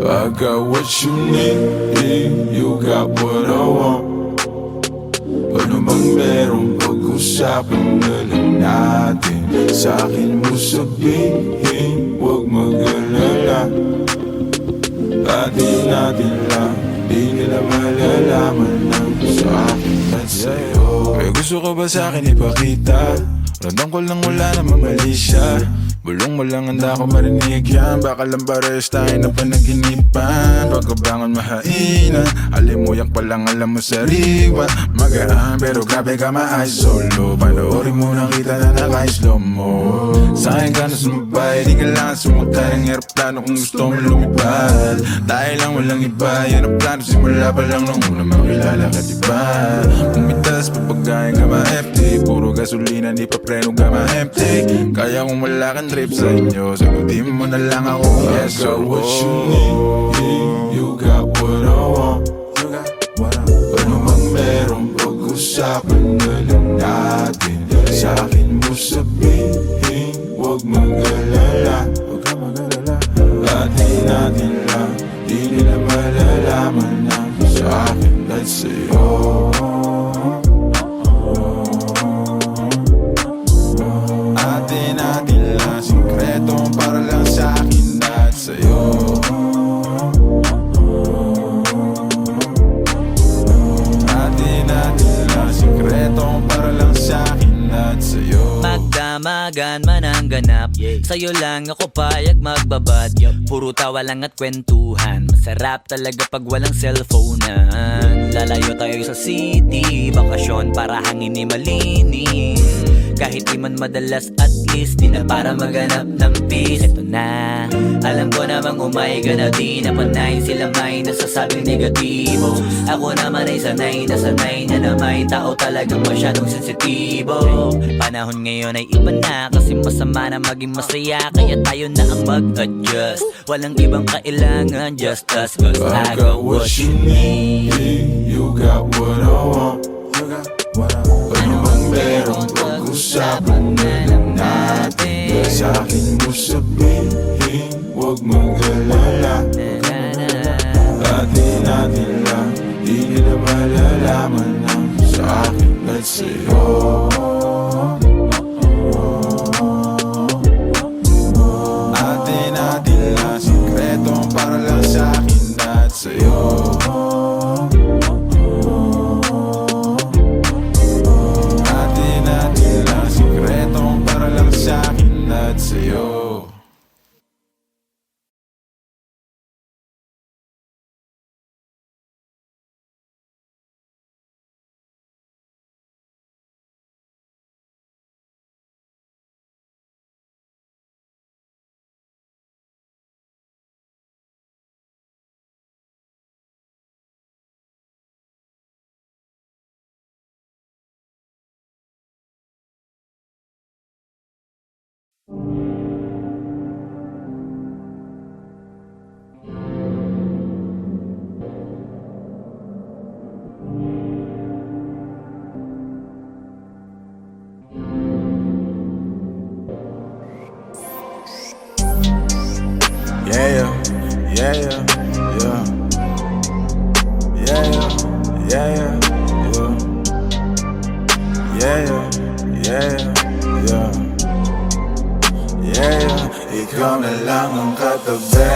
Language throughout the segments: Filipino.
I got what you need, you got what I want. Ano bang meron, pag-usapan na lang natin. Sa'kin mo sabihin, huwag mag-alala. Atin natin lang, di nila malalaman lang sa akin at sa'yo. May gusto ka ba sa'kin ipakita? Randang ko lang wala namang mali siya. Bulong mo lang handa ko marinig yan. Baka lang pares tayo na panaginipan. Pagkabangon mahainan, alimuyak pa lang alam mo sariwa. Magaan pero grabe ka ma-ay solo. Panoorin mo nang kita na naka-slow mo. Sa'kin ka na sumabay, di kailangan sumakay ng aeroplano kung gusto mo lumipad. Tayo lang walang iba, yan ang plano simula pa lang nung una makilala ka diba. Umitas pa pagkain ka ma-empty, puro gasolina di pa preno ka ma-empty. Kaya kung wala kang trip sa inyo, sagutin mo na lang ako. Yes, I got what you need, you got what I want. Ano mang meron, pag-usapan na lang natin. Sa'kin mo sabihin, huwag mag-alala. Atin natin lang, di nila malalaman na sa akin at sa'yo. Atin natin lang, sikreto para lang sa'kin at sa'yo. Atin natin lang, sikreto para lang sa'kin at sa'yo. Magdamagan man ang ganap, sa'yo lang ako payag magbabad. Puro tawa lang at kwentuhan, masarap talaga pag walang cellphonean. Lalayo tayo sa city, bakasyon para hangin ay malinis. Kahit di man madalas at least di na para maghanap ng peace. Ito na, alam ko namang umaiga na di na panay. Sila may nasasabing negatibo, ako naman ay sanay na may tao talagang masyadong sensitibo. Panahon ngayon ay iba na, kasi masama na maging masaya. Kaya tayo na ang mag-adjust, walang ibang kailangan, just us. Cause I got what you need, you got what I want. Ano bang meron, pag-usapan na lang natin. Sa'kin mo sabihin, huwag mag-alala. Atin natin lang, di nila malalaman na sa akin at sa'yo. Atin natin lang, sikreto para lang sa'kin at sa'yo. Sa'kin at sa'yo. Yeah, yeah, yeah, yeah, yeah, yeah, yeah, yeah, yeah. Ikaw na lang ang katabi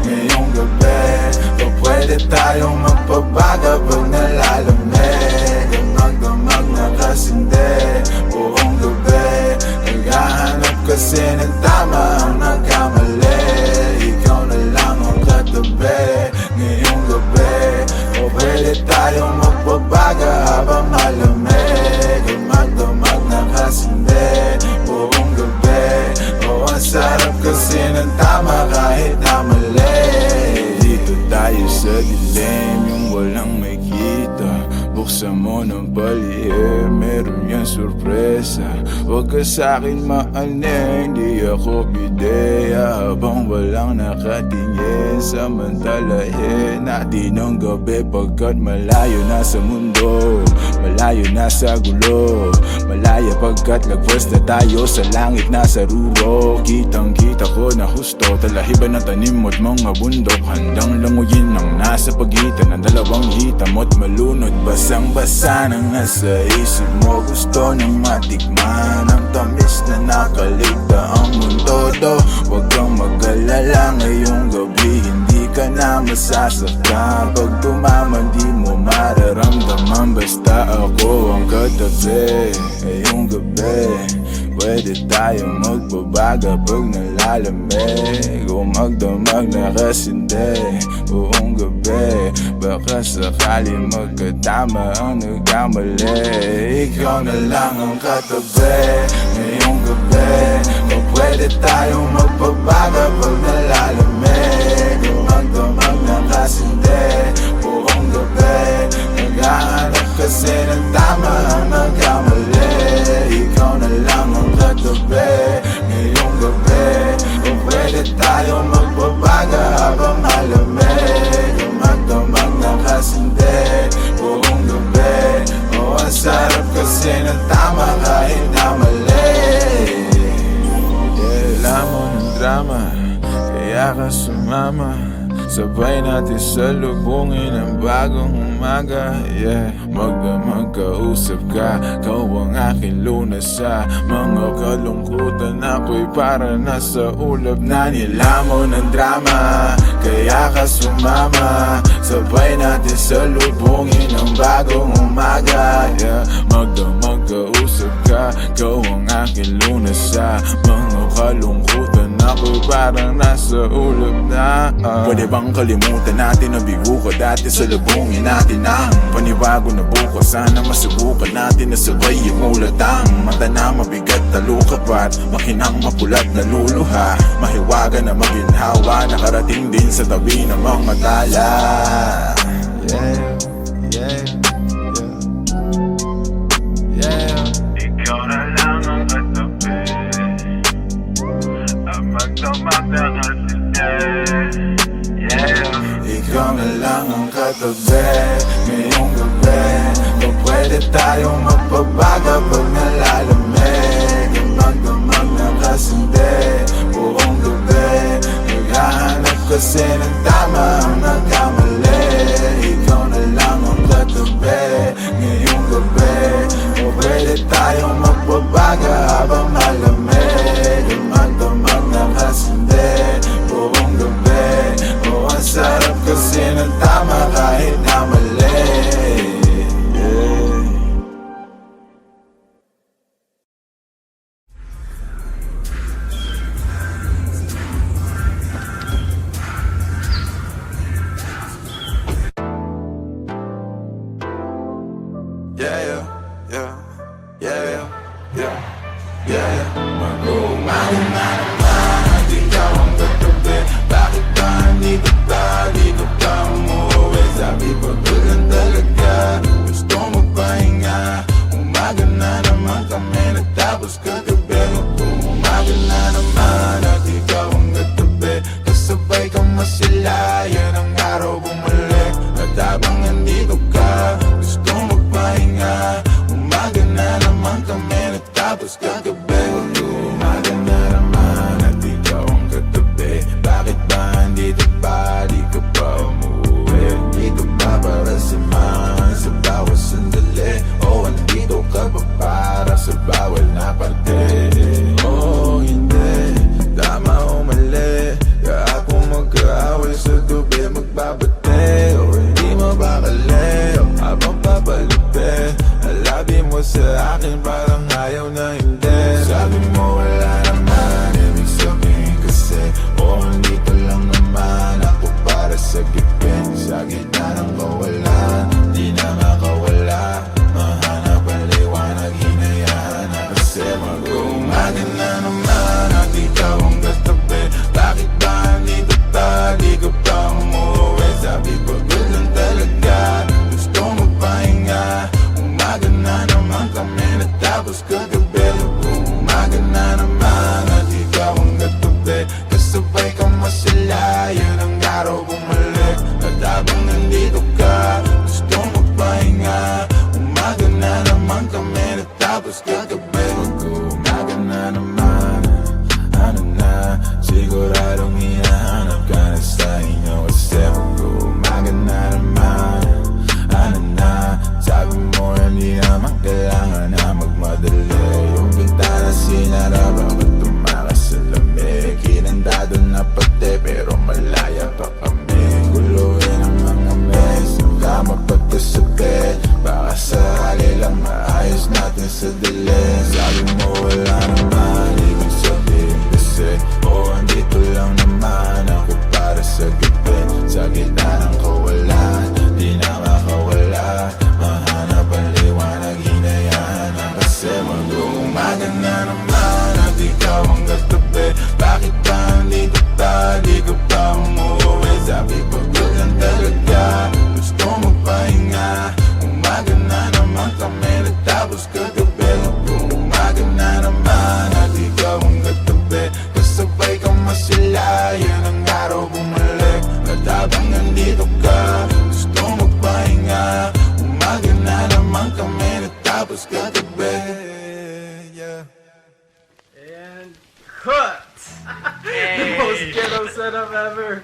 ngayong gabi. O pwede tayong magpabaga pag nalalamig. Damag-damag na kasindi buong gabi. Naghahanap kasi ng tama ang nagkamali. Ikaw na lang ang katabi ngayong gabi. O pwede tayong magpabaga habang malamig. Damag-damag na kasindi buong gabi. O ang sarap kasi ng tama kahit na mali. Dito tayo sa dilim, yung walang may kita. Buksan mo ng palihim, meron yan sa sorpresa. Huwag ka sa'kin maaning, di ako bideya. Habang walang nakatingin, samantalahin natin ang gabi. Pagkat malayo na sa mundo, malayo na sa gulo, malaya pagkat lagwas na tayo sa langit na sa ruro. Kitang kita ko na husto, talahiban ng tanim mo't mga bundok. Handang languyin ang nasa pagitan ng dalawang hita mo't malunod. Basang basa nang nasa isip mo, gusto nang matikman ang tamis na nakaligta ang mundo do. Huwag kang mag-alala ngayong gabi, hindi ka na masasaktan. Pag tumaman di mo mararamdaman, basta ako ang katabi. Ngayong gabi pwede tayong magbabaga pag nalalamig, o magdamag na kasindi buong gabi. Baka sakali magkatama ang nagkamali, ikaw na lang ang katabi. Ngayong gabi o pwede tayong magbabaga pag nalalamig, o magdamag na kasindi buong gabi. Naghahanap kasi ng tama ang nagkamali, ikaw na lang ang katabi. Ngayong gabi o pwede tayong magbabaga habang malamig, o magdamag na kasindi buong gabi. O ang sarap kasi ng tama kahit na mali. Kailangan mo ng drama, kaya ka sumama. Sabay natin salubungin ang bagong umaga. Yeah, magkausap ka, kau ang aking lunas sa mga kalungkutan. Ako'y para nasa ulap na nilamo ng drama, kaya ka sumama. Sabay natin salubungin ang bagong umaga. Yeah, magkausap ka, kau ang aking lunas sa mga kalungkutan. Ako'y parang nasa ulap na Pwede bang kalimutan natin na bigo ko dati? Salubungin natin ang panibago na bukas. Sana masubukan natin na sabay yung ulatang mata na mabigat na lukapat, makinang mapulat na luluha, mahiwaga na maginhawa, nakarating din sa tabi ng mga tala. Yeah, yeah, yeah, yeah. Ikaw na lang ang katabi, ang magdamag na kasindi. Yeah. Ikaw na lang ang katabi. Ngayong gabi o pwede tayong magbabaga pag nalalamig, ang magdamag na kasindi buong gabi. Naghahanap kasi ng tama ang nagkamali, ikaw na lang ang katabi. Ngayong gabi o pwede tayong magbabaga habang malamig, ang magdamag na kasindi buong gabi. O ang sarap kasi ng tama kahit na mali. Yeah. Kasabay ka masaya, yun ang araw bumalik. At habang nandito ka, gusto magpahinga. Umaga na naman kami natapos kagabi. Mag-uumaga na naman, ano na, siguradong hinahanap ka na sa inyo. Kasi mag-uumaga na naman, ano na, sabi mo hindi naman kailangan na magmadali. Yung bintana sinara, bakit tumakas sa lamig? Hinandado na pati pero malaya pa kami. Guluhin ang mga mes, kama pati sa bed. Baka sakali lang maayos natin sa dilim. Sabi mo wala naman, ibig sabihin kasi andito lang naman ako para sa gabi. Sa gitna ng kawalan, di nakakawala. Mahanap ang liwanag, hinayaan na kasi mag-uumaga na naman at ikaw ang katabi. Bakit ba andito ka, di ka pa umuwi? Sabi pagod lang talaga, gusto magpahinga. Umaga na naman kami natapos kagabi. Mag-uumaga na naman at ikaw ang katabi. Kasabay ka masila, yan ang araw bumalik. At habang nandito ka, gusto magpahinga. Umaga na naman kami natapos kagabi. Yeah. And cut! The most ghetto setup ever.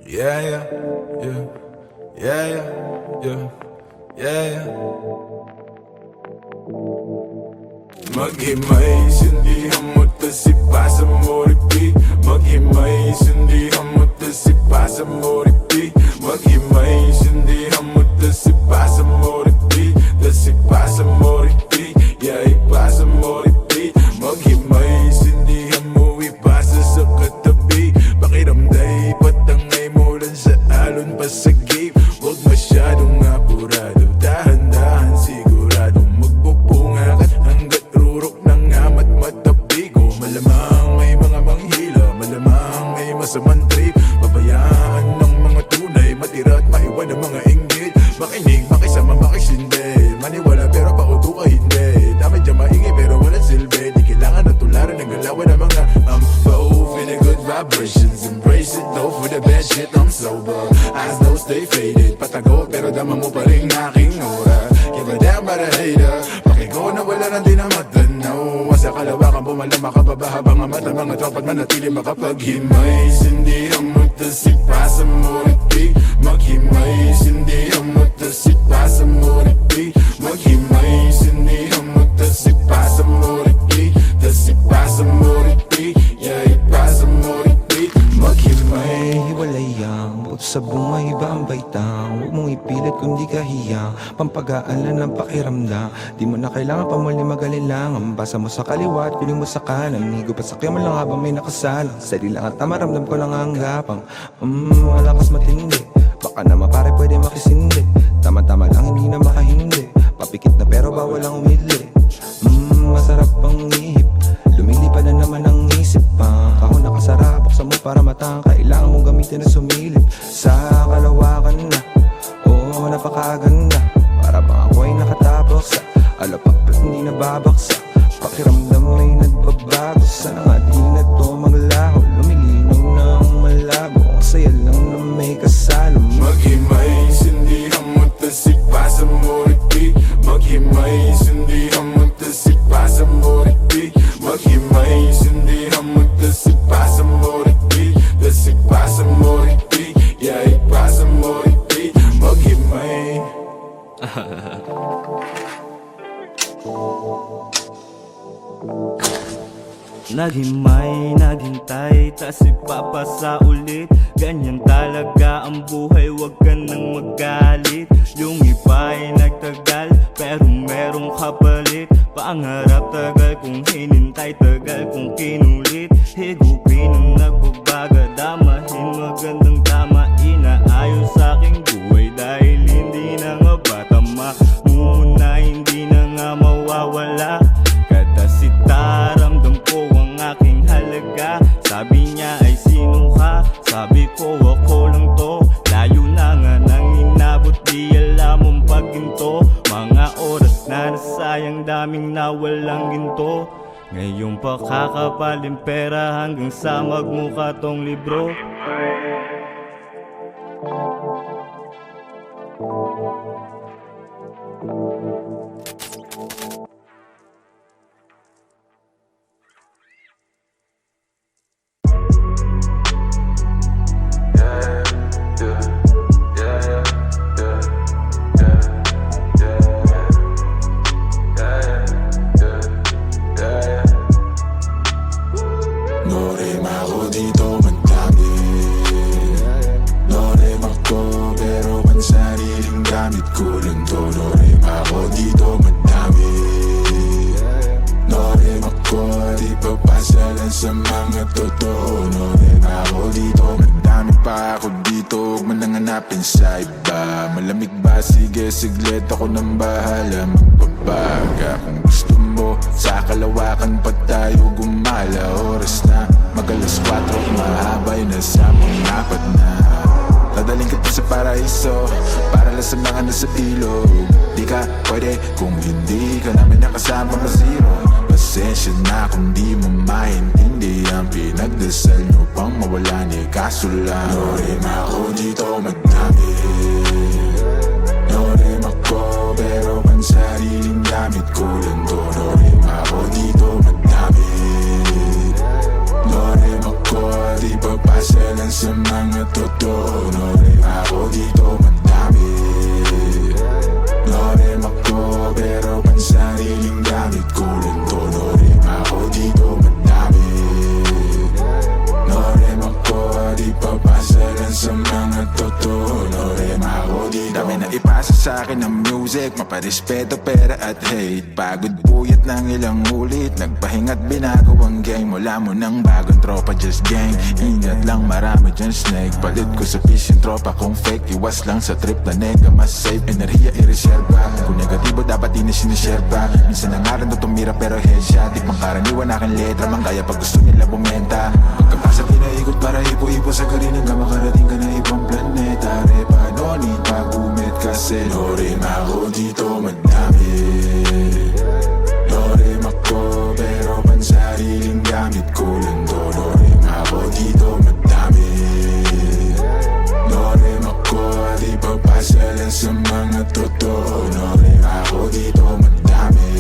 Yeah, yeah, yeah, yeah, yeah, yeah, yeah, yeah. Maghimay, sindihan mo to si Pasa mo repeat. Maghimay, sindihan mo to si Pasa mo repeat. Maghimay, sindihan mo to si Pasa mo repeat. To si Pasa mo repeat, yeah, ipasa mo repeat. Maghimay, sindihan mo ipasa sa katabi. Pakiramday, patangay mo lang sa alon pa sa gate. Huwag masyadong apurado, dahan-dahan siguradong magpupunga ka hanggat rurok ng amat matapigo. Malamang may mga manghila, malamang may masamang trip. Pabayaan ng mga tunay, matira at maiwan ng mga inggit. Makinig, makisama, makisindi. Maniwala pero pauto ka hindi. Dami dyan maingay pero walang silbi. Di kailangan na tularan ng galawan ng mga feeling good vibrations. Embrace it though for the best shit. I'm sober, eyes though stay faded. Patago pero dama mo pa rin aking aura. Give a damn about a hater. Pakigo na wala na din ang matanaw. Sa kalawakan bumalama ka pa ba habang ang mata mga tropat manatili makapaghimay. Sindihan mo to si Pasa mo repeat. Maghimay, sindihan mo to si Pasa mo repeat. Maghimay, sindihan mo to si Pasa mo repeat. To si Pasa mo repeat, yeah, ipasa mo repeat. Maghimay, Hiwalay ang buto sa bunga, iba ang baitang. Huwag mong ipilit kung di ka hiyang. Pampagaan lang ng pakiramdam. Di mo na kailangan pa muli mag-alilangan. Basa mo sa kaliwa at kuling mo sa kanan. Migo pa sakya mo lang habang may nakasalang. Sali lang at tamaramdam ko lang ang gapang. Malakas matindi. Baka naman pare pwede makisindi. Tama-tama lang hindi na makahindi. Papikit na pero bawal ang umidli. Masarap ang ihip. Lumilipad na naman ang isip pa. Ako nakasarap, buksan mo para matang. Kailangan mong gamitin na sumilip. Sa kalawakan na, oo, napakaganda. Para bang ako ay nakatapos sa alapak at hindi nababaksa. Pakiramdam ay nagbabago. Sana nga di na to maglaho. Lumilinaw ng malabo. Ang saya lang na may kasalo. maghimay, sindihan mo to si Pasa mo repeat. Maghimay, sindihan mo to si Pasa mo repeat. Maghimay, sindihan mo to si Pasa mo repeat. To si Pasa mo repeat, yeah, ipasa mo repeat. Maghimay. Naghimay, naghintay, tas ipapasa ulit. Ganyan talaga ang buhay, wag ka nang magalit. Yung iba ay nagtagal, pero merong kapalit. Pangarap tagal kong hinintay, tagal kong kinulit. Higupin ang nagbabaga, damahin magandang tama. Inaayos sa aking buhay dahil hindi na nga ba tama. Muna hindi na nga mawawala. Katasita, ramdam ko ang aking halaga. Sabi niya ay sino ka? Sabi ko ako lang to. Layo na nga nang Ngayong pakakapaling pera hanggang sa magmukha tong libro. Norem ako dito madami. Norem ako pero pansariling gamit ko lang to. Norem ako dito madami. Norem ako di papasalan sa mga totoo. Norem ako dito madami pa ako dito. Huwag mo nang hanapin sa iba. Malamig ba? Sige siglit ako nang bahala magbabaga. Kung gusto mo sa kalawakan pa tayo gumala. Oras na mag-alas 4, mahabay na sa pang-apat na. Dadaling kita sa paraiso para lang sa mga nasa ilog. Di ka pwede kung hindi ka namin nakasama ma-zero. Pasensya na kung di mo maintindihan. Pinagdasal nyo pang mawala ni kaso lang. Norem ako dito madami. Norem ako pero pansariling gamit ko lang to. Norem ako dito madami. Norem ako di papasalan sa mga totoo. Norem ako dito madami. Norem ako pero pansariling gamit ko lang to. Norem ako dito madami. Norem ako di papasalan sa mga totoo. Norem ako dito. Dami na ipasa sa akin ng music, maparespeto, pera at hate. Pagod puyat ng ilang ulit, nagpahinga't binago ang game. Wala mo ng bagong tropa, just gang. Ingat lang, marami dyan snake. Palit ko sa fish yung tropa kung fake. Iwas lang sa trip na nega, mas safe. Enerhiya i-reserva, kung negatibo dapat di na sineserva. Minsan ang aran na tumira pero headshot. Di pangkaraniwan aking letra, manggaya pag gusto nila bumenta. Pagkapasa pinaikot para ipo-ipo sa garin hanggang makarating ka na ibang planeta. Repa, no need pag-umit kasi Norem ako dito madami. Norem ako pero pansariling gamit ko lang to. Norem ako dito madami. Norem ako di papasalan sa mga totoo. Norem ako dito madami.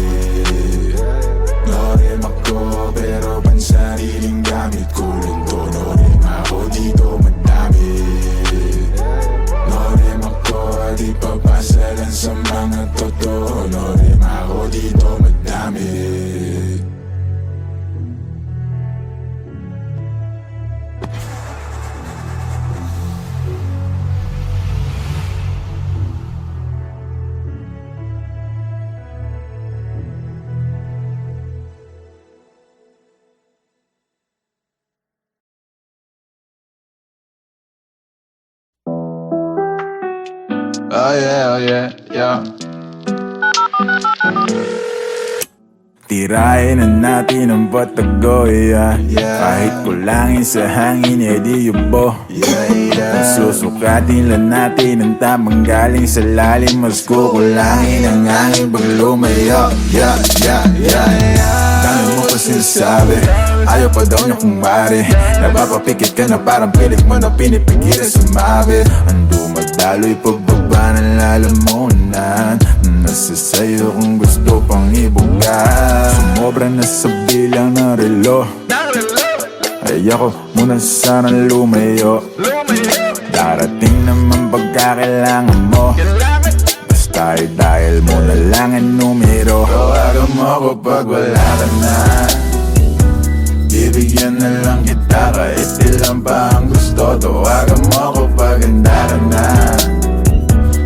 Norem ako pero pansariling gamit ko lang to. Norem ako dito madami. Norem ako di papasalan sa mga totoo. Norem ako dito madami. Oh yeah, yeah. Tirahin na natin ang patago, yeah. Kahit kulangin sa hangin, edi yubo. Susukatin lang natin ang tamang galing sa lalim. Mas kukulangin ang hangin pag lumayo, yeah. Dami mo pa sinasabi, ayaw pa daw niya kung mari. Napapapikit ka na parang pilit mo na pinipigilan sumabi. Ando madalo'y pagbaba ng lalamunan. Nasa sa'yo kung gusto pang ibuga. Sumobra na sa bilang ng relo. Ay ako muna sanang lumayo. Darating naman pagkakailangan mo. Basta dahil mo na lang ang numero. Tawagan mo ako pag wala ka na. Bibigyan na lang kita kahit ilan pa ang gusto. Tawagan mo ako pag handa ka na.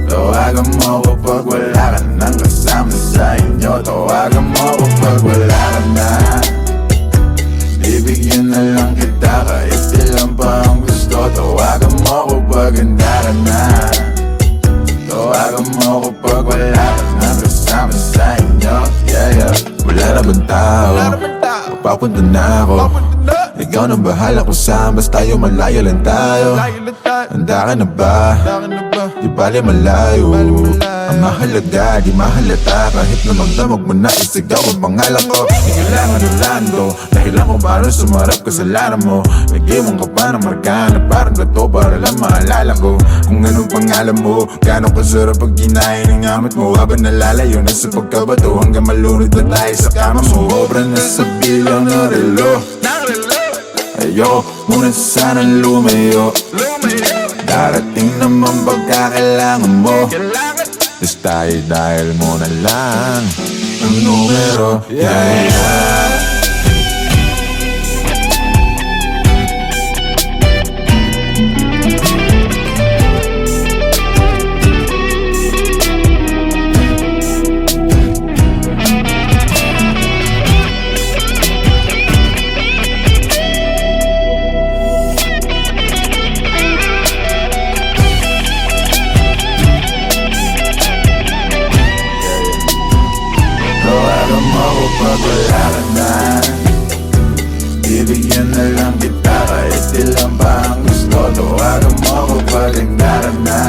Tawagan mo ako pag wala ka nang kasama sa inyo. Tawagan mo ako pag wala ka na. Bibigyan na lang kita kahit ilan pa ang gusto. Tawagan mo ako pag handa ka na. Tawagan mo ako pag wala ka nang kasama sa inyo. Yeah. Wala na bang tao? Papunta na ako. Ikaw nang bahala kung saan, basta tayo malayo lang tayo. Handa ka na ba? Di bali malayo. Ang mahalaga, di mahalata kahit na magdamag mo na isigaw ang pangalan ko. Di kailangan Orlando, dahilan ko para sumarap kasalanan mo. Nag-iwan ka pa ng marka na parang gato para lang maalala ko kung anong pangalan mo. Gano'ng kasarap pag ginahin ng gamit mo habang nalalayo na sa pagkabato hanggang malunod na tayo sa kama mo. Obra na sa bilang ng relo, ayoko muna sanang lumayo. Darating naman pagkakailangan mo, just tayo dahil mo na lang ang numero. Yeah. Tawagan mo ko pag wala ka na, bibigyan na lang kita kahit ilan pa ang gusto. Tawagan mo ko pag handa ka na,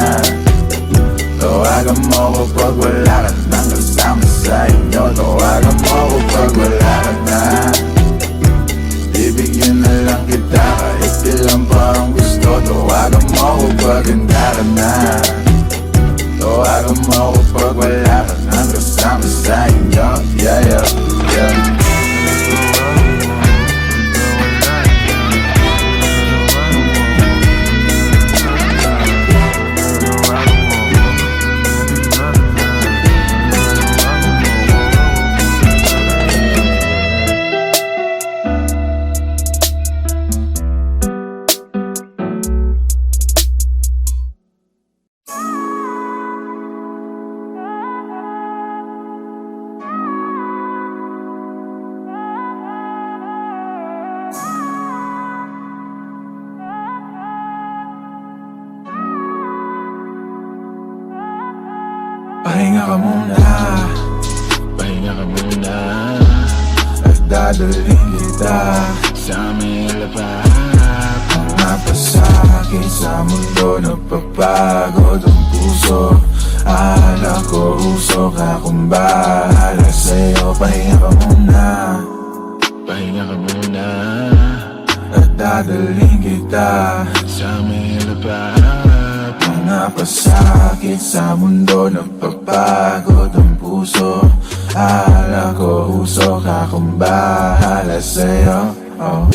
tawagan mo ko pag wala ka nang kasama sa inyo. Tawagan mo ko pag wala ka na, bibigyan na lang kita kahit ilan pa ang gusto. Tawagan mo ko pag handa ka na, tawagan mo ko pag wala ka nang kasama sa inyo. Yeah, yeah, yeah. Pahinga ka muna, pahinga ka muna, at dadalhin kita sa may lapat. Ang napasakit sa mundo, nagpapagod ang puso. Akala ko usok akong bahala sa'yo. Pahinga ka muna, pahinga ka muna, at dadalhin kita sa may lapat. Napasakit sa mundo, nagpapagod ang puso. Akala ko usok akong bahala sa'yo. Oh.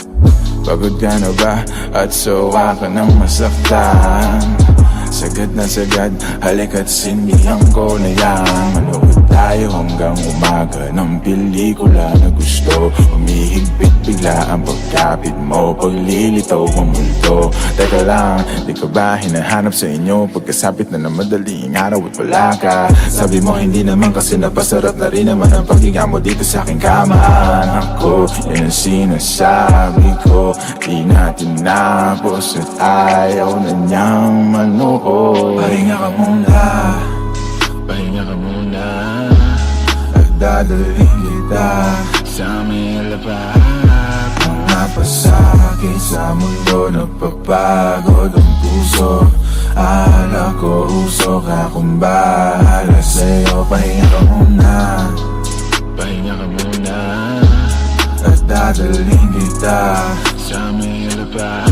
Pagod ka na ba at sawa ka ng masaktan? Sagad na sagad, halika't sindihan ko na yan. Manood tayo hanggang umaga ng pelikula na gusto. Umihigpit bigla ang pagkapit mo, paglilitaw ang multo. Teka lang, di ka ba hinahanap sa inyo? Pagkasapit na ng madaling araw at wala ka. Sabi mo hindi naman kasi napasarap na rin naman ang paghinga mo dito sa aking kama. Ako, yan ang sinasabi ko, di natin napos at ayaw na niyang manuod. Pahinga ka muna, pahinga ka muna, at dadalhin kita sa may lapat. Ang napasakit sa mundo, nagpapagod ang puso. Akala ko usok akong bahala sa'yo. Pahinga ka muna, pahinga ka muna, at dadalhin kita sa may lapat.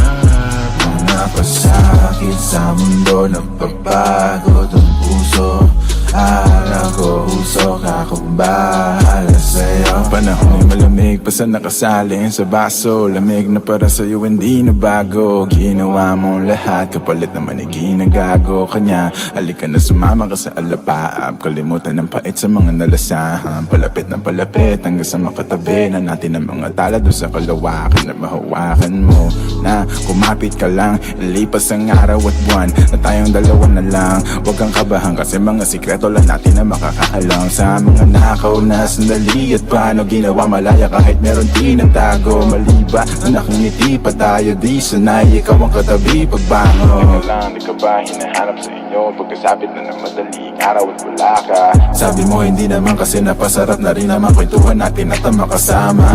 Ang napasakit sa mundo, nagpapagod ang puso. Akala ko usok akong bahala sa'yo. Panahon ay malamig, basta nakasalin sa baso. Lamig na para sa'yo, hindi na bago. Ginawa mong lahat, kapalit naman ay ginagago. Kanya, halika na sumama ka sa alapaap. Kalimutan ng pait sa mga nalasahan. Palapit ng palapit, hanggang sa makatabi na natin ang mga tala doon sa kalawakan. Na mahawakan mo, na kumapit ka lang. Lipas ang araw at buwan, na tayong dalawa na lang. Huwag kang kabahan kasi mga sikreto lang natin na makakaalam. Sa mga nakaw na sandali at paano ginawa malaya kahit meron tinatago. Maliba na nakangiti pa tayo, di sanay ikaw ang katabi pagbango. Teka lang, di ka ba hinahanap sa inyo? Pagkasapit na ng madaling araw at wala ka. Sabi mo hindi naman kasi napasarap na rin naman kwentuhan natin at ang makasama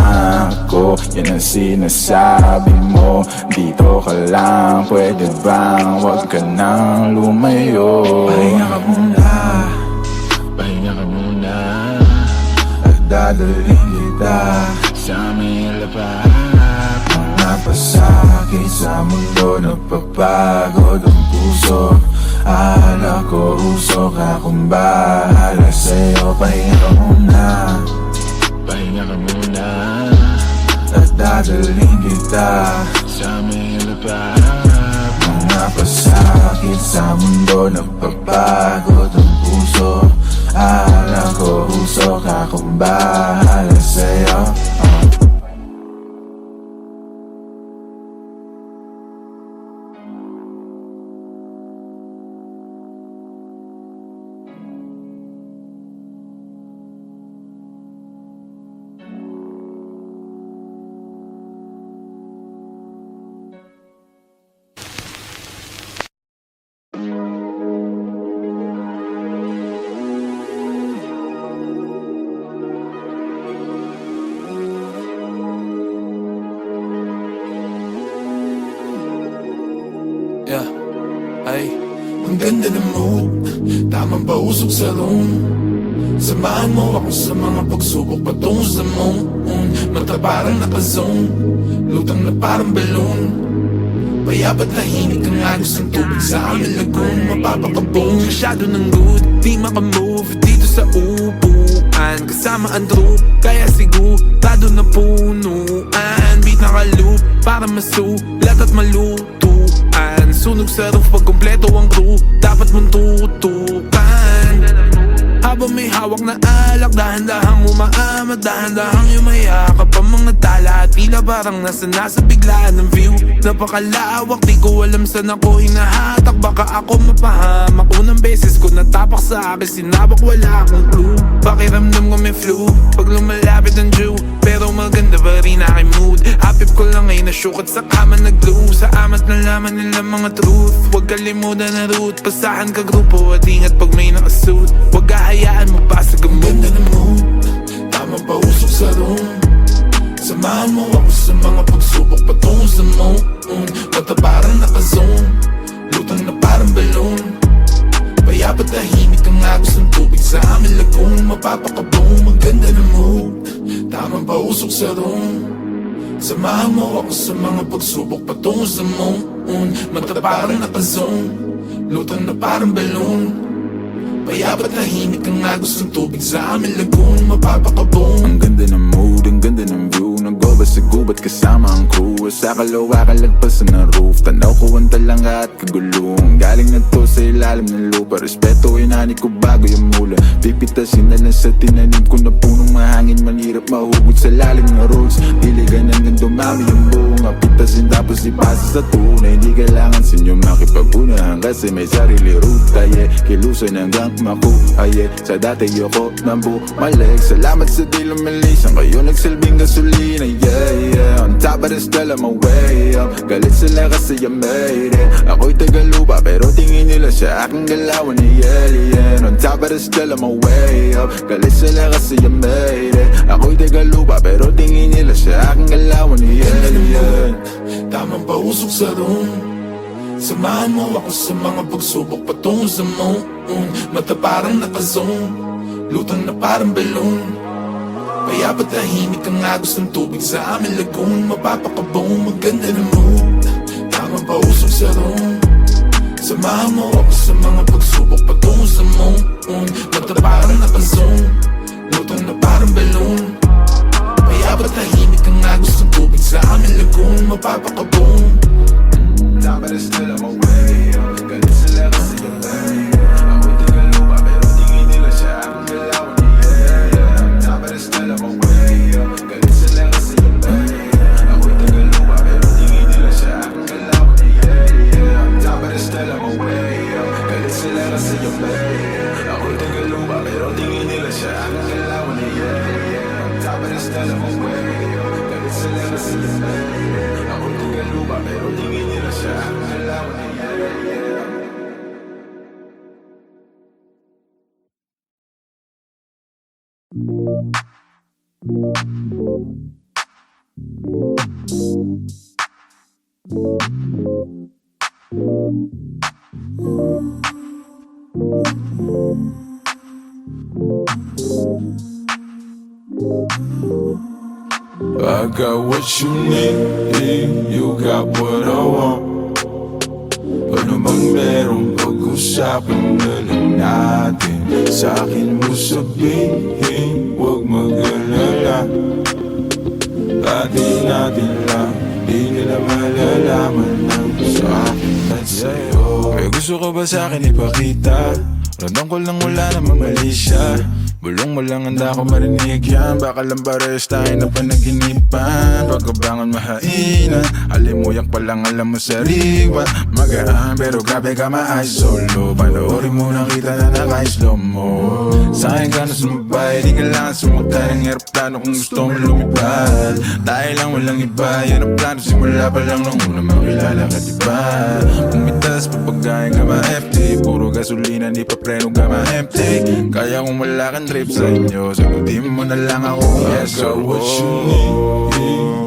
ko. Yan ang sinasabi mo, dito ka lang. Pwede bang wag ka nang lumayo? Pahinga ka muna, dadalhin kita sa may lapahanap. Mga pasakit sa mundo, nagpapagod ang puso. Akala ko usok akong bahala sa'yo. Pahinga ka muna, pahinga ka muna, at dadalhin kita sa may lapahanap. Mga pasakit sa mundo, nagpapagod ang puso. Akala ko usok akong bahala sa'yo. Yeah, ay ang ganda ng mood, tamang pausok sa room. Samahan mo ako sa mga pagsubok patungo sa moon. Mata parang naka-zone, lutang na parang balloon. Payapat tahimik ang agos ng tubig sa aming lagoon. Mapapakaboom, masyado ng good, di makamove dito sa upuan. Kasama ang troop, kaya sigurado na punuan. Beat naka-loop, para masulat at malutuan. Sunog sa roof pag kumpleto ang crew, dapat mong tutukan. Habang may hawak na alak, dahan-dahang umaamat, dahan-dahang yumayakap ang mga tala. At tila parang nasa biglaan ng view. Napakalawak, di ko alam saan ako hinahatak. Baka ako mapahamak, unang beses ko natapak sa akin, sinabak wala akong clue. Pakiramdam ko may flu, pag lumalapit ang Jew. Pero maganda pa rin aking mood. Hapip ko lang ay nasyukat sa kama nag-glue. Sa amat na laman nila mga truth. Huwag kalimutan na route, pasahan ka grupo. At ingat pag may nakasuit, huwag hayaan mo pa sa gamot. Ganda ng mood, tama pa usok sa room. Samahan mo ako sa mga pagsubok patungo sa moon. Mata parang naka-zone, lutang na parang balloon. Payapat tahimik ang agos ng tubig sa aming lagoon. Mapapakaboom, ang ganda ng mood, tama pa usok sa room. Samahan mo ako sa mga pagsubok patungo sa moon. Mata parang naka-zone, lutang na parang balloon. Payapat tahimik ang agos ng tubig sa aming lagoon. Mapapakaboom. Ang ganda ng mood, ang ganda ng view. Nag-over sa gubat kasama ang crew. Sa kalawa kalagpasan ng roof. Tanaw ko ang talanga at kagulong. Galing na to sa ilalim ng lupa. Respeto inani ko bago yung mula. Pipitasin na lang sa tinanim ko na punong mahangin. Manhirap mahugot sa lalim ng roots. Diligan hanggang dumami yung bunga. Pitasin tapos ipasa sa tunay. Hindi kailangan sa inyo makipag-unahan kasi may sarili ruta, yeah. Kilusan hanggang makuha, yeah. Sa dati yoko nang bumalik. Salamat sa di lumilis, ang kayo nagsilbing gasolina, yeah, yeah. On top of the still I'm away up. Galit sila kasi I made it. Ako'y tagalupa pero tingin nila sa aking galawan ni alien. On top of the still I'm away up. Galit sila kasi I made it. Ako'y tagalupa pero tingin nila sa aking galawan ni alien. Tamang pausok sa room. Samahan mo ako sa mga pagsubok patungo sa moon. Mata parang naka-zone, lutang na parang balloon. Payapat tahimik ang agos ng tubig sa aming lagoon. Mapapakaboom, maganda ng mood, tamang pausok sa room. Samahan mo ako sa mga pagsubok patungo sa moon. Mata parang naka-zone, lutang na parang balloon. Payapat tahimik ang agos ng tubig sa aming lagoon. Mapapakaboom. Top of the still I'm away up. Galit sila kasi yung lay. Ako'y tagalupa pero tingin nila siya akong galawan ni yeah. Top of the still I'm away up. Galit sila kasi yung lay. Ako'y tagalupa pero tingin nila siya akong galawan ni yeah. Top of the still I'm away up. Galit sila kasi yung lay. Ako'y tagalupa pero tingin nila siya akong galawan ni yeah. Top of the still I'm away up. Galit sila kasi yung lay. Ako'y tagalupa pero tingin nila siya akong galawan ni yeah. I got what you need, you got what I want. Ano bang merong pag-usapan na lang natin? Sa'kin mo sabihin, huwag mag-alala. Atin natin lang, di nila malalaman ang sa akin at sa'yo. May gusto ka ba sa'kin ipakita? Randang ko lang wala namang mali siya. Bulong mo lang handa ko marinig yan. Baka lang pares tayo na panaginipan. Pagkabangon mahainan, alimuyak pa lang alam mo sariwa. Magaan pero grabe ka ma-eyes solo. Panoorin mo lang kita na naka-slow mo. Sa'kin ka na sumabay, di kailangan sumakay ng aeroplano kung gusto mo lumipad. Tayo lang walang iba, yan ang plano simula pa lang nung una makilala ka diba. Pumitas pa pagkain ka ma-empty, puro gasolina di pa preno ka ma-empty. Kaya kung wala kang trip sa inyo, sagutin mo na lang ako kung yes or what you need,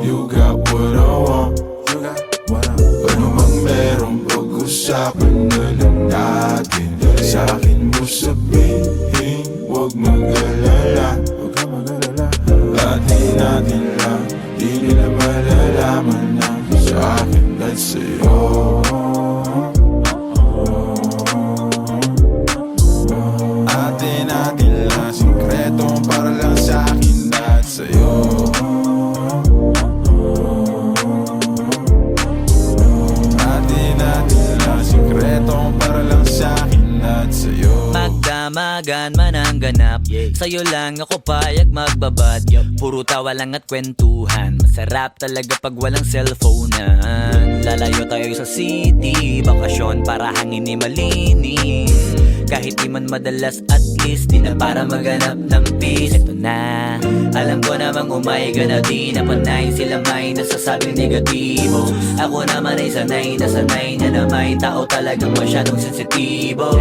you got what I want. Ano bang merong pag-usapan na lang natin? Sa'kin mo sabihin, huwag mag-alala. Atin natin lang, di nila malalaman ang sa akin at sa'yo. Atin natin lang, sikretong para lang sa'kin at sa'yo. Atin natin lang, sikretong para lang sa'kin at sa'yo. Magdamagan man ang ganap, sa'yo lang ako payag magbabad. Puro tawa lang at kwentuhan, masarap talaga pag walang cellphonean. Lalayo tayo sa city, bakasyon para hangin ni malinis. Kahit di man madalas, at least di na para maghanap ng peace. Ito na, alam ko namang umayga na di na panay. Sila may nasasabing negatibo, ako naman ay sanay na naman. Tao talagang masyadong sensitibo.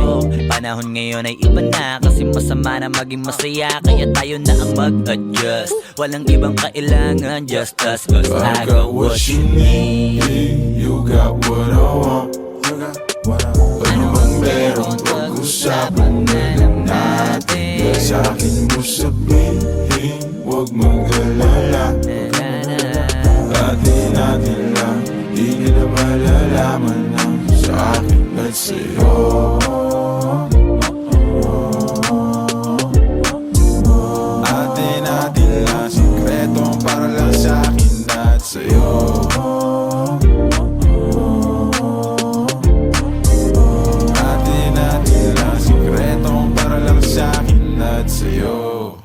Panahon ngayon ay iba na, kasi masama na maging masaya. Kaya tayo na ang mag-adjust, walang ibang kailangan, just us. Cause I got what you need, you got what I want. Ano bang merong pag-usapan na lang natin? Sa'kin mo sabihin, huwag mag-alala. Atin natin lang, di nila malalaman ang sa akin at sa'yo. Atin natin lang, sikretong para lang sa'kin at sa'yo. Sikretong para lang sa'kin at sa'yo.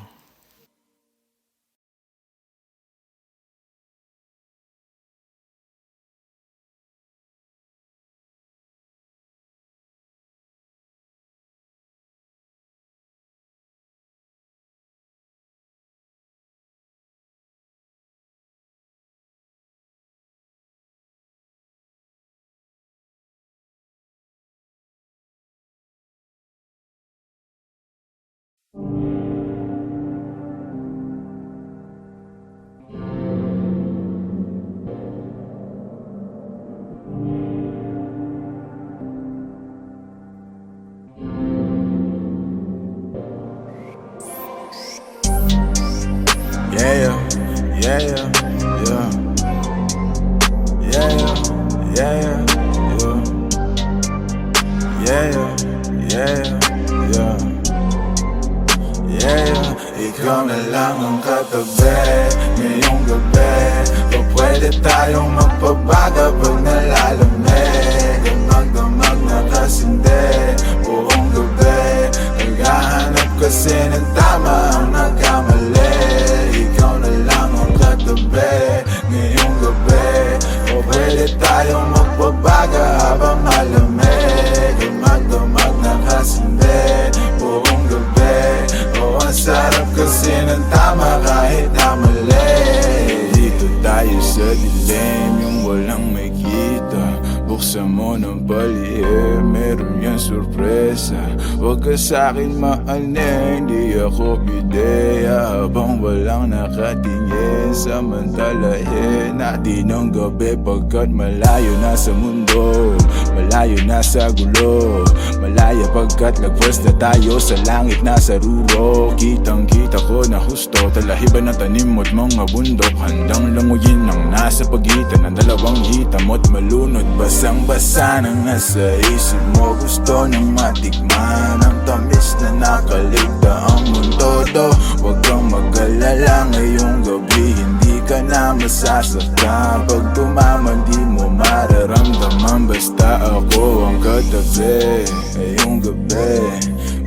Ikaw na lang ang katabi ngayong gabi. O pwede tayong magpabaga pag nalalamig. Damag-damag na kasindi buong gabi. Naghahanap kasi ng tama ang nagkamali. Ikaw na lang ang katabi ngayong gabi. O pwede tayong magpabaga habang malamig. Damag-damag na kasindi buong gabi. O ang sarap kasi ng tama kahit na mali. Dito tayo sa dilim, yung walang may kita. Buksan mo ng palihim, meron yan sorpresa. Huwag ka sa'kin maanin, di ako bideya. Habang walang nakatingin, samantalahin natin ang gabi. Pagkat malayo na sa mundo, malayo na sa sa gulo. Malaya pagkat nagpwesto tayo sa langit nasa ruro. Kitang kita ko na husto, talahiban ng tanim mo't mga bundok. Handang languyin ang nasa pagitan ng dalawang hita mo't malunod. Basang basa nang nasa isip mo, gusto nang matikman ang tamis na nakaligta ang mundo do. Huwag kang mag-alala ngayong gabi, hindi ka na masasaktan. Pag tumaman di mo mararamdaman, basta ako ang katabi. Ngayong gabi,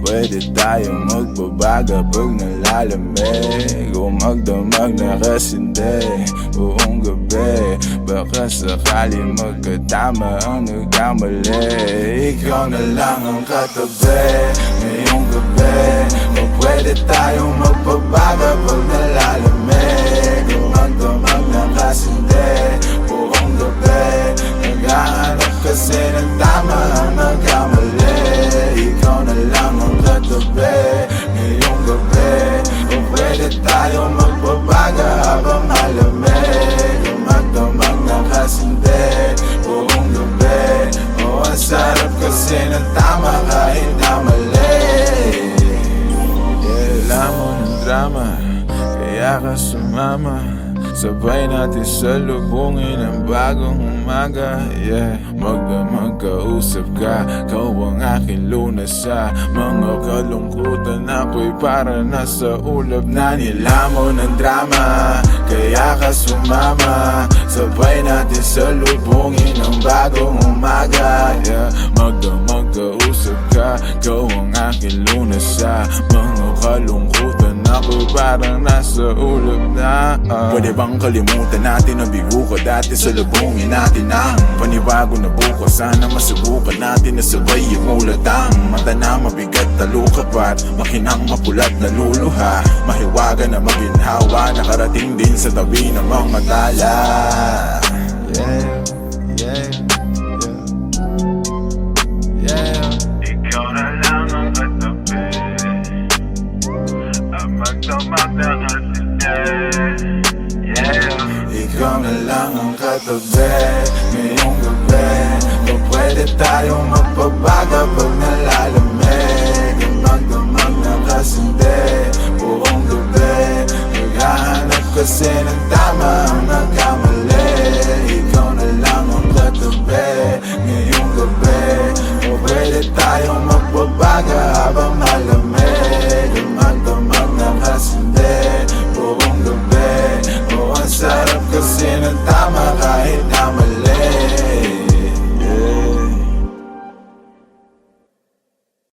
pwede tayong magbabaga pag nalalamig. O magdamag na kasindi buong gabi, baka sakali magkatama ang nagkamali. Ikaw na lang ang katabi ngayong gabi. O pwede tayong magbabaga pag nalalamig. O magdamag na kasindi buong gabi, naghahanap kasi ng tama ang nagkamali. Ikaw na lang ang katabi ngayong gabi. O pwede tayong magbabaga habang malamig. O magdamag na kasindi buong gabi. O ang sarap kasi ng tama kahit na mali. Alam mo ng drama, kaya ka sumama. Sabay natin salubungin ang bagong umaga. Yeah, magkausap ka, kau ang aking lunas sa mga kalungkutan. Ako'y para nasa ulap na nilamon ng drama, kaya ka sumama. Sabay natin salubungin ang bagong umaga. Yeah, magkausap ka, kau ang aking lunas sa mga kalungkutan. Ako'y parang nasa ulap na Pwede bang kalimutan natin ang bigo ko dati? Salubungin natin ang panibago na bukas. Sana masubukan natin na sabay yung ulatang mata na mabigat na lukapat, makinang mapulat na luluha, mahiwaga na maginhawa, nakarating din sa tabi ng mga tala. Yeah. Ikaw na lang ang katabi, ang magdamag na kasindi. Ikaw na lang ang katabi ngayong gabi. O pwede tayong magbabaga pag nalalamig.